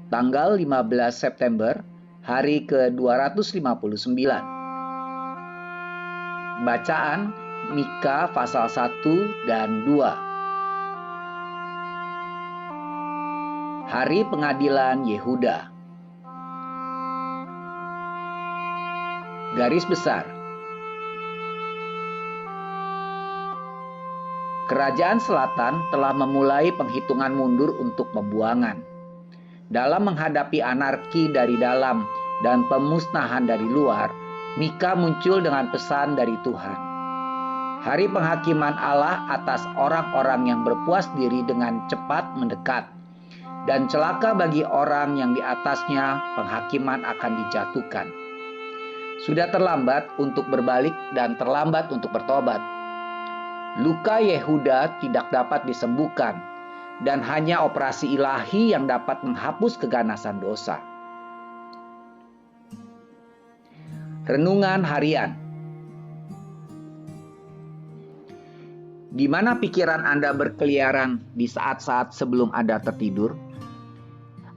tanggal 15 September, hari ke-259. Bacaan Mika pasal 1 dan 2. Hari pengadilan Yehuda. Garis besar. Kerajaan Selatan telah memulai penghitungan mundur untuk pembuangan. Dalam menghadapi anarki dari dalam dan pemusnahan dari luar, Mika muncul dengan pesan dari Tuhan. Hari penghakiman Allah atas orang-orang yang berpuas diri dengan cepat mendekat, dan celaka bagi orang yang di atasnya penghakiman akan dijatuhkan. Sudah terlambat untuk berbalik dan terlambat untuk bertobat. Luka Yehuda tidak dapat disembuhkan, dan hanya operasi ilahi yang dapat menghapus keganasan dosa. Renungan harian. Di mana pikiran Anda berkeliaran di saat-saat sebelum Anda tertidur?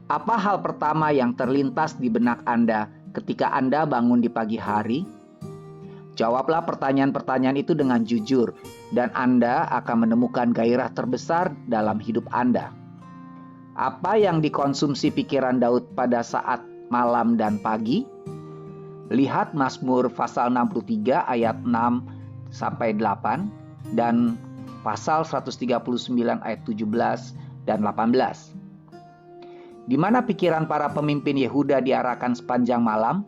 Apa hal pertama yang terlintas di benak Anda ketika Anda bangun di pagi hari? Jawablah pertanyaan-pertanyaan itu dengan jujur, dan Anda akan menemukan gairah terbesar dalam hidup Anda. Apa yang dikonsumsi pikiran Daud pada saat malam dan pagi? Lihat Mazmur pasal 63 ayat 6-8 dan pasal 139 ayat 17 dan 18. Di mana pikiran para pemimpin Yehuda diarahkan sepanjang malam?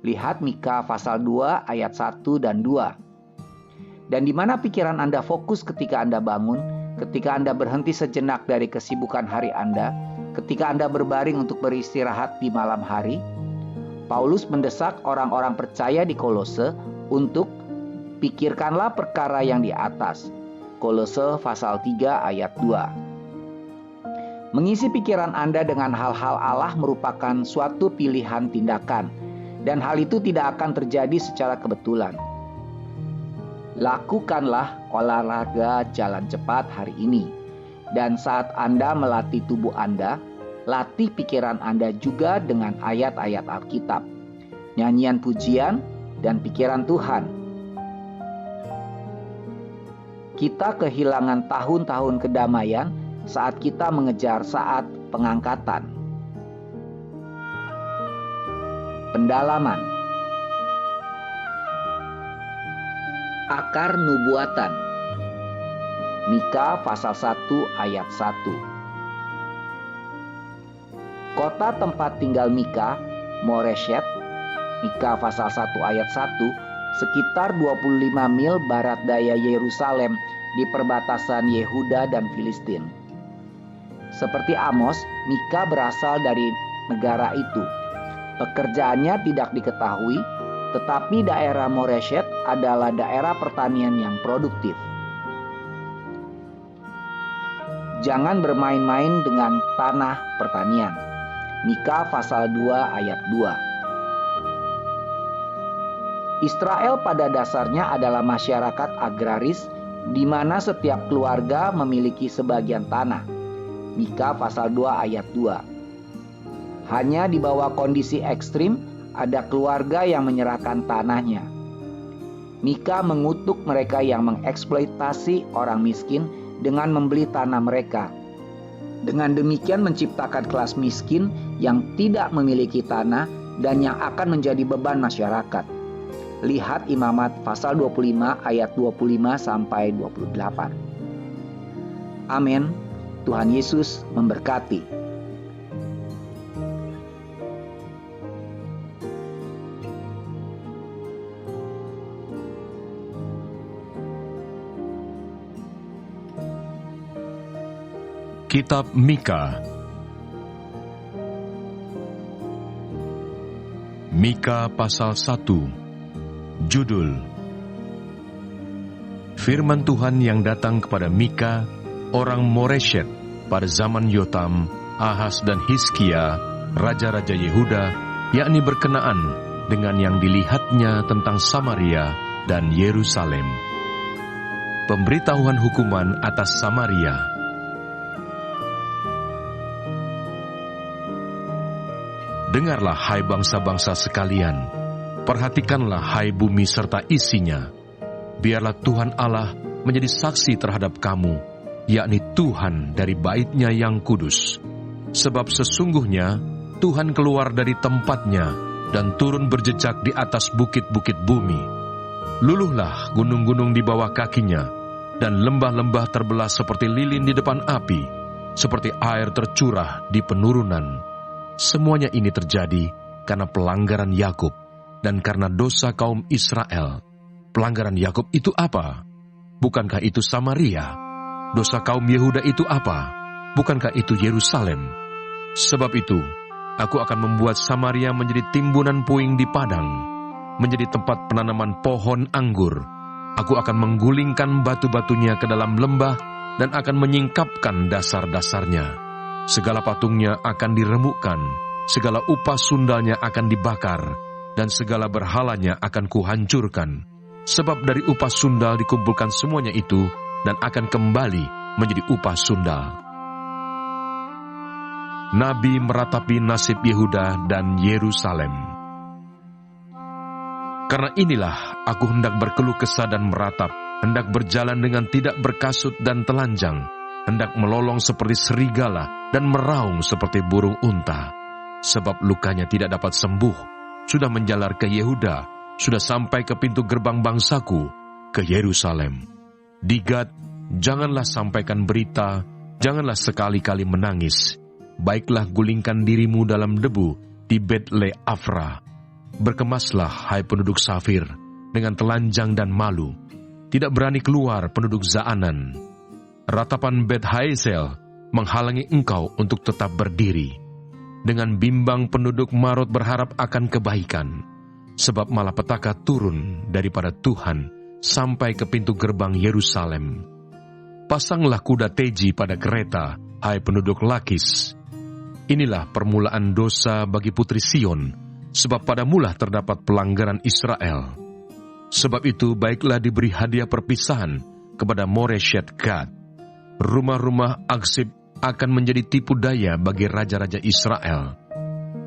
Lihat Mika pasal 2 ayat 1 dan 2. Dan di mana pikiran Anda fokus ketika Anda bangun, ketika Anda berhenti sejenak dari kesibukan hari Anda, ketika Anda berbaring untuk beristirahat di malam hari? Paulus mendesak orang-orang percaya di Kolose untuk pikirkanlah perkara yang di atas. Kolose pasal 3 ayat 2. Mengisi pikiran Anda dengan hal-hal Allah merupakan suatu pilihan tindakan, dan hal itu tidak akan terjadi secara kebetulan. Lakukanlah olahraga jalan cepat hari ini, dan saat Anda melatih tubuh Anda, latih pikiran Anda juga dengan ayat-ayat Alkitab, nyanyian pujian, dan pikiran Tuhan. Kita kehilangan tahun-tahun kedamaian saat kita mengejar saat pengangkatan. Pendalaman. Akar nubuatan. Mika pasal 1 ayat 1. Kota tempat tinggal Mika, Moreshet, Mika pasal 1 ayat 1, sekitar 25 mil barat daya Yerusalem di perbatasan Yehuda dan Filistin. Seperti Amos, Mika berasal dari negara itu. Pekerjaannya tidak diketahui, tetapi daerah Moreshet adalah daerah pertanian yang produktif. Jangan bermain-main dengan tanah pertanian. Mika pasal 2 ayat 2. Israel pada dasarnya adalah masyarakat agraris di mana setiap keluarga memiliki sebagian tanah. Mika pasal 2 ayat 2. Hanya di bawah kondisi ekstrim ada keluarga yang menyerahkan tanahnya. Mika mengutuk mereka yang mengeksploitasi orang miskin dengan membeli tanah mereka. Dengan demikian menciptakan kelas miskin yang tidak memiliki tanah dan yang akan menjadi beban masyarakat. Lihat Imamat pasal 25 ayat 25-28. Amin. Tuhan Yesus memberkati. Kitab Mika. Mika pasal 1. Judul: Firman Tuhan yang datang kepada Mika, orang Moreshet, pada zaman Yotam, Ahaz dan Hizkia, raja-raja Yehuda, yakni berkenaan dengan yang dilihatnya tentang Samaria dan Yerusalem. Pemberitahuan hukuman atas Samaria. Dengarlah hai bangsa-bangsa sekalian, perhatikanlah hai bumi serta isinya. Biarlah Tuhan Allah menjadi saksi terhadap kamu, yakni Tuhan dari bait-Nya yang kudus. Sebab sesungguhnya Tuhan keluar dari tempatnya dan turun berjejak di atas bukit-bukit bumi. Luluhlah gunung-gunung di bawah kakinya, dan lembah-lembah terbelah seperti lilin di depan api, seperti air tercurah di penurunan. Semuanya ini terjadi karena pelanggaran Yakub dan karena dosa kaum Israel. Pelanggaran Yakub itu apa? Bukankah itu Samaria? Dosa kaum Yehuda itu apa? Bukankah itu Yerusalem? Sebab itu, aku akan membuat Samaria menjadi timbunan puing di padang, menjadi tempat penanaman pohon anggur. Aku akan menggulingkan batu-batunya ke dalam lembah dan akan menyingkapkan dasar-dasarnya. Segala patungnya akan diremukkan, segala upas sundalnya akan dibakar, dan segala berhalanya akan kuhancurkan. Sebab dari upas sundal dikumpulkan semuanya itu, dan akan kembali menjadi upas sundal. Nabi meratapi nasib Yehuda dan Yerusalem. Karena inilah aku hendak berkeluh kesah dan meratap, hendak berjalan dengan tidak berkasut dan telanjang, hendak melolong seperti serigala dan meraung seperti burung unta. Sebab lukanya tidak dapat sembuh, sudah menjalar ke Yehuda, sudah sampai ke pintu gerbang bangsaku, ke Yerusalem. Di Gad, janganlah sampaikan berita, janganlah sekali-kali menangis. Baiklah gulingkan dirimu dalam debu di Bet-le Afra. Berkemaslah, hai penduduk Safir, dengan telanjang dan malu. Tidak berani keluar penduduk Zaanan. Ratapan Bet Haesel menghalangi engkau untuk tetap berdiri. Dengan bimbang penduduk Marot berharap akan kebaikan, sebab malapetaka turun daripada Tuhan sampai ke pintu gerbang Yerusalem. Pasanglah kuda teji pada kereta, hai penduduk Lakis. Inilah permulaan dosa bagi putri Sion, sebab padamulah terdapat pelanggaran Israel. Sebab itu baiklah diberi hadiah perpisahan kepada Moreshet Gad. Rumah-rumah Aksib akan menjadi tipu daya bagi raja-raja Israel.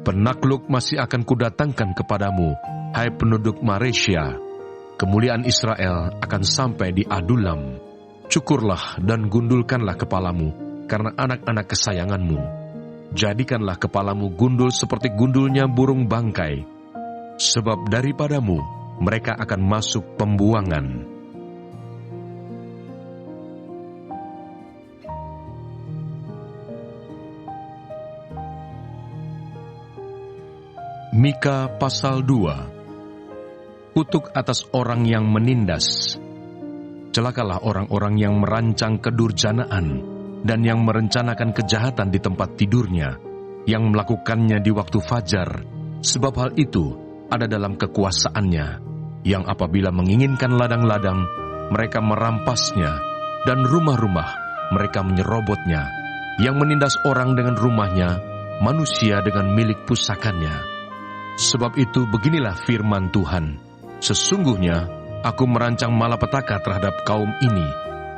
Penakluk masih akan kudatangkan kepadamu, hai penduduk Maresia. Kemuliaan Israel akan sampai di Adulam. Cukurlah dan gundulkanlah kepalamu, karena anak-anak kesayanganmu. Jadikanlah kepalamu gundul seperti gundulnya burung bangkai, sebab daripadamu mereka akan masuk pembuangan. Mika pasal 2. Kutuk atas orang yang menindas. Celakalah orang-orang yang merancang kedurjanaan dan yang merencanakan kejahatan di tempat tidurnya, yang melakukannya di waktu fajar, sebab hal itu ada dalam kekuasaannya, yang apabila menginginkan ladang-ladang, mereka merampasnya, dan rumah-rumah mereka menyerobotnya, yang menindas orang dengan rumahnya, manusia dengan milik pusakanya. Sebab itu beginilah firman Tuhan, sesungguhnya aku merancang malapetaka terhadap kaum ini,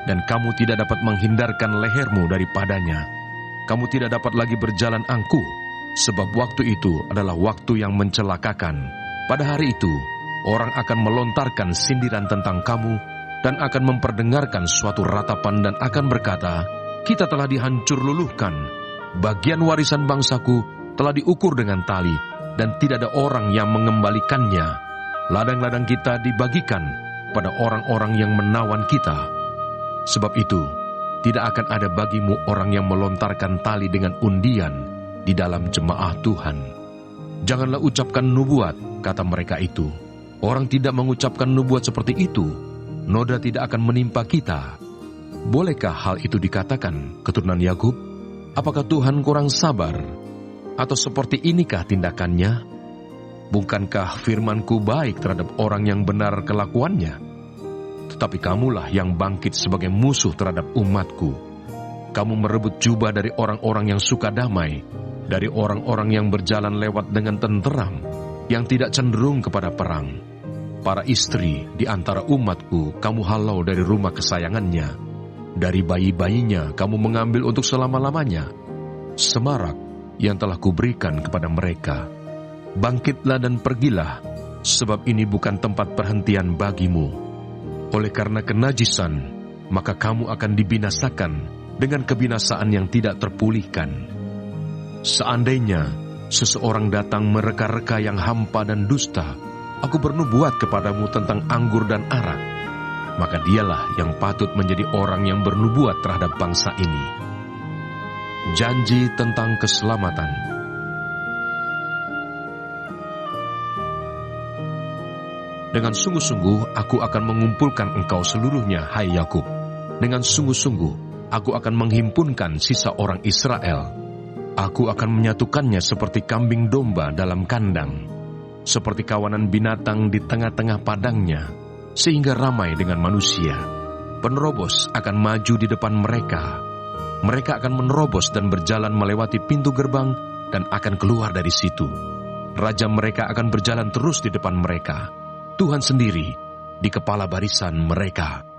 dan kamu tidak dapat menghindarkan lehermu daripadanya. Kamu tidak dapat lagi berjalan angkuh, sebab waktu itu adalah waktu yang mencelakakan. Pada hari itu, orang akan melontarkan sindiran tentang kamu, dan akan memperdengarkan suatu ratapan dan akan berkata, kita telah dihancur luluhkan, bagian warisan bangsaku telah diukur dengan tali, dan tidak ada orang yang mengembalikannya. Ladang-ladang kita dibagikan pada orang-orang yang menawan kita. Sebab itu, tidak akan ada bagimu orang yang melontarkan tali dengan undian di dalam jemaah Tuhan. Janganlah ucapkan nubuat, kata mereka itu. Orang tidak mengucapkan nubuat seperti itu, noda tidak akan menimpa kita. Bolehkah hal itu dikatakan, keturunan Yakub? Apakah Tuhan kurang sabar? Atau seperti inikah tindakannya? Bukankah firmanku baik terhadap orang yang benar kelakuannya? Tetapi kamulah yang bangkit sebagai musuh terhadap umatku. Kamu merebut jubah dari orang-orang yang suka damai, dari orang-orang yang berjalan lewat dengan tenteram, yang tidak cenderung kepada perang. Para istri di antara umatku kamu halau dari rumah kesayangannya. Dari bayi-bayinya kamu mengambil untuk selama-lamanya. Semarak yang telah kuberikan kepada mereka Bangkitlah dan pergilah, sebab ini bukan tempat perhentian bagimu. Oleh karena kenajisan, maka kamu akan dibinasakan dengan kebinasaan yang tidak terpulihkan. Seandainya seseorang datang mereka-reka yang hampa dan dusta, aku bernubuat kepadamu tentang anggur dan arak, maka dialah yang patut menjadi orang yang bernubuat terhadap bangsa ini. Janji tentang keselamatan. Dengan sungguh-sungguh aku akan mengumpulkan engkau seluruhnya, hai Yakub. Dengan sungguh-sungguh aku akan menghimpunkan sisa orang Israel. Aku akan menyatukannya seperti kambing domba dalam kandang, seperti kawanan binatang di tengah-tengah padangnya, sehingga ramai dengan manusia. Penerobos akan maju di depan mereka. Mereka akan menerobos dan berjalan melewati pintu gerbang dan akan keluar dari situ. Raja mereka akan berjalan terus di depan mereka. Tuhan sendiri di kepala barisan mereka.